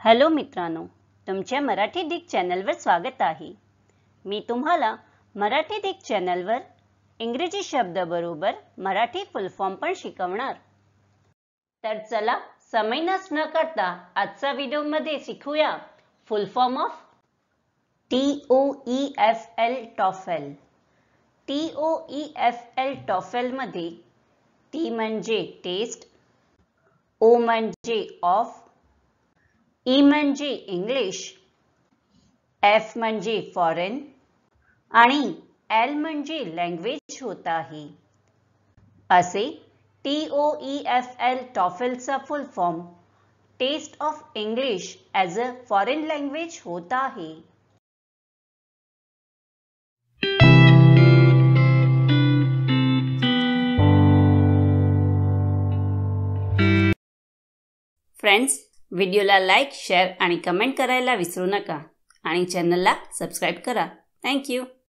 Hello मित्रांनो, तुमच्या Marathi Dick चॅनलवर स्वागत आहे। मी तुम्हाला मराठी डिक चॅनलवर इंग्रजी शब्द बरोबर मराठी फुल फॉर्म पण शिकवणार। तर चला समय नष्ट न करता आजच्या व्हिडिओमध्ये शिकूया full form of TOEFL TOEFL. TOEFL TOEFL मध्ये T म्हणजे टेस्ट, O म्हणजे ऑफ, E म्हणजे इंग्लिश, F म्हणजे फॉरेन आणि L म्हणजे लँग्वेज होत आहे। असे TOEFL टॉफेलचा full form test of English as a foreign language होत आहे। फ्रेंड्स, व्हिडिओला लाईक, शेअर आणि कमेंट करायला विसरू नका आणि चॅनलला सबस्क्राइब करा। Thank you.